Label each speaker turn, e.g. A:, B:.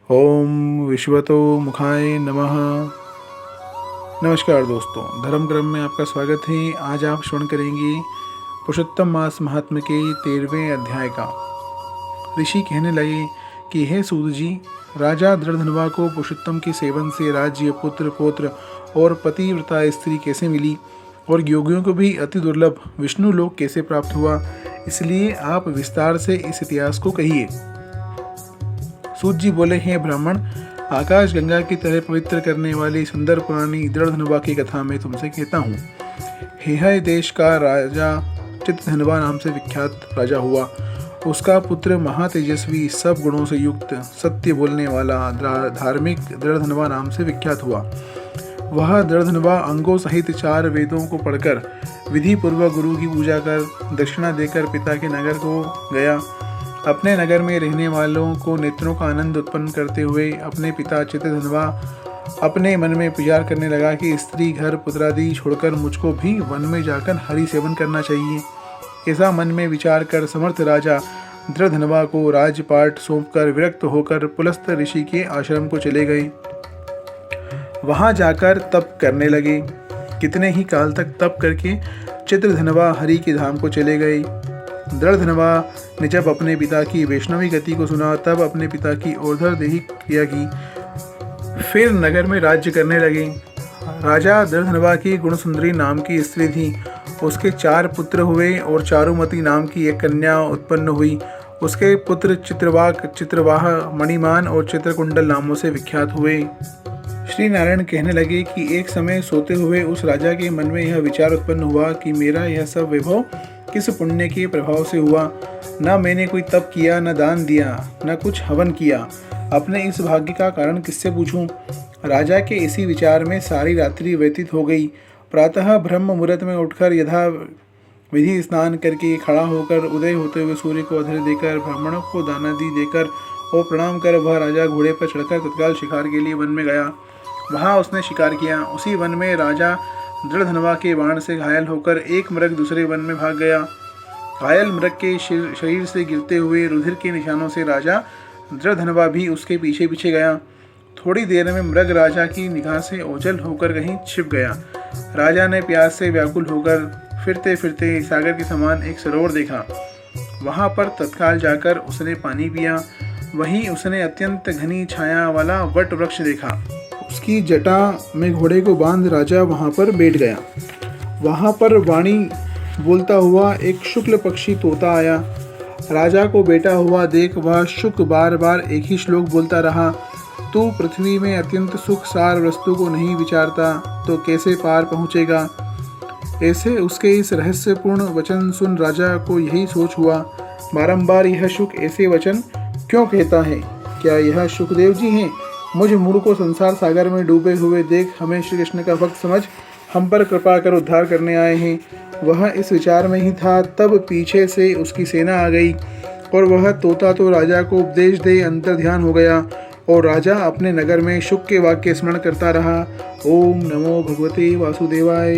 A: ओम विश्वतो मुखाय नमः। नमस्कार दोस्तों, धर्म क्रम में आपका स्वागत है। आज आप श्रवण करेंगे पुरुषोत्तम मास महात्म्य के 13वें अध्याय का। ऋषि कहने लगे कि हे सूत जी, राजा दृढ़धनवा को पुरुषोत्तम के सेवन से राज्य, पुत्र, पौत्र और पतिव्रता स्त्री कैसे मिली और योगियों को भी अति दुर्लभ विष्णु लोक कैसे प्राप्त हुआ, इसलिए आप विस्तार से इस इतिहास को कहिए। सूत जी बोले, हैं ब्राह्मण, आकाश गंगा की तरह पवित्र करने वाली सुंदर पुरानी दृढ़धनवा की कथा मैं तुमसे कहता हूँ। हेहय देश का राजा चित्रधनवा नाम से विख्यात राजा हुआ। उसका पुत्र महातेजस्वी, सब गुणों से युक्त, सत्य बोलने वाला, धार्मिक दृढ़धनवा नाम से विख्यात हुआ। वह दृढ़धनवा अंगों सहित 4 वेदों को पढ़कर विधि पूर्वक गुरु की पूजा कर दक्षिणा देकर पिता के नगर को गया। अपने नगर में रहने वालों को नेत्रों का आनंद उत्पन्न करते हुए अपने पिता चित्रधनवा अपने मन में विचार करने लगा कि स्त्री, घर, पुत्रादि छोड़कर मुझको भी वन में जाकर हरि सेवन करना चाहिए। ऐसा मन में विचार कर समर्थ राजा दृढ़धनवा को राजपाट सौंपकर विरक्त होकर पुलस्त्य ऋषि के आश्रम को चले गए। वहां जाकर तप करने लगे। कितने ही काल तक तप करके चित्रधनवा हरि के धाम को चले गए। दृढ़धनवा ने जब अपने पिता की वैष्णवी गति को सुना, तब अपने पिता की ऊर्ध्व देही क्रिया की, फिर नगर में राज्य करने लगे। राजा दृढ़धनवा की गुणसुंदरी नाम की स्त्री थी। उसके 4 पुत्र हुए और चारुमती नाम की एक कन्या उत्पन्न हुई। उसके पुत्र चित्रवाह, मणिमान और चित्रकुंडल नामों से विख्यात हुए। श्री नारायण कहने लगे कि एक समय सोते हुए उस राजा के मन में यह विचार उत्पन्न हुआ कि मेरा यह सब वैभव किस पुण्य के प्रभाव से हुआ। न मैंने कोई तप किया, न दान दिया, न कुछ हवन किया। अपने इस भाग्य का कारण किससे पूछूं? राजा के इसी विचार में सारी रात्रि व्यतीत हो गई। प्रातः ब्रह्म मुहूर्त में उठकर यथा विधि स्नान करके खड़ा होकर उदय होते हुए सूर्य को अर्घ्य देकर ब्राह्मणों को दानादि देकर और प्रणाम कर वह राजा घोड़े पर चढ़कर तत्काल शिकार के लिए वन में गया। वहाँ उसने शिकार किया। उसी वन में राजा दृढ़धनवा के बाण से घायल होकर एक मृग दूसरे वन में भाग गया। घायल मृग के शरीर से गिरते हुए रुधिर के निशानों से राजा दृढ़धनवा भी उसके पीछे पीछे गया। थोड़ी देर में मृग राजा की निगाह से ओझल होकर कहीं छिप गया। राजा ने प्यास से व्याकुल होकर फिरते फिरते सागर के समान एक सरोवर देखा। वहां पर तत्काल जाकर उसने पानी पिया। वहीं उसने अत्यंत घनी छाया वाला वट वृक्ष देखा। उसकी जटा में घोड़े को बांध राजा वहां पर बैठ गया। वहां पर वाणी बोलता हुआ एक शुक्ल पक्षी तोता आया। राजा को बैठा हुआ देख वह शुक बार बार एक ही श्लोक बोलता रहा, तू पृथ्वी में अत्यंत सुख सार वस्तु को नहीं विचारता तो कैसे पार पहुँचेगा। ऐसे उसके इस रहस्यपूर्ण वचन सुन राजा को यही सोच हुआ, बारंबार यह शुक ऐसे वचन क्यों कहता है? क्या यह शुकदेव जी हैं? मुझ मूढ़ को संसार सागर में डूबे हुए देख हमें श्री कृष्ण का भक्त समझ हम पर कृपा कर उद्धार करने आए हैं। वह इस विचार में ही था, तब पीछे से उसकी सेना आ गई और वह तोता तो राजा को उपदेश दे अंतर ध्यान हो गया और राजा अपने नगर में शुक के वाक्य स्मरण करता रहा। ओम नमो भगवते वासुदेवाय।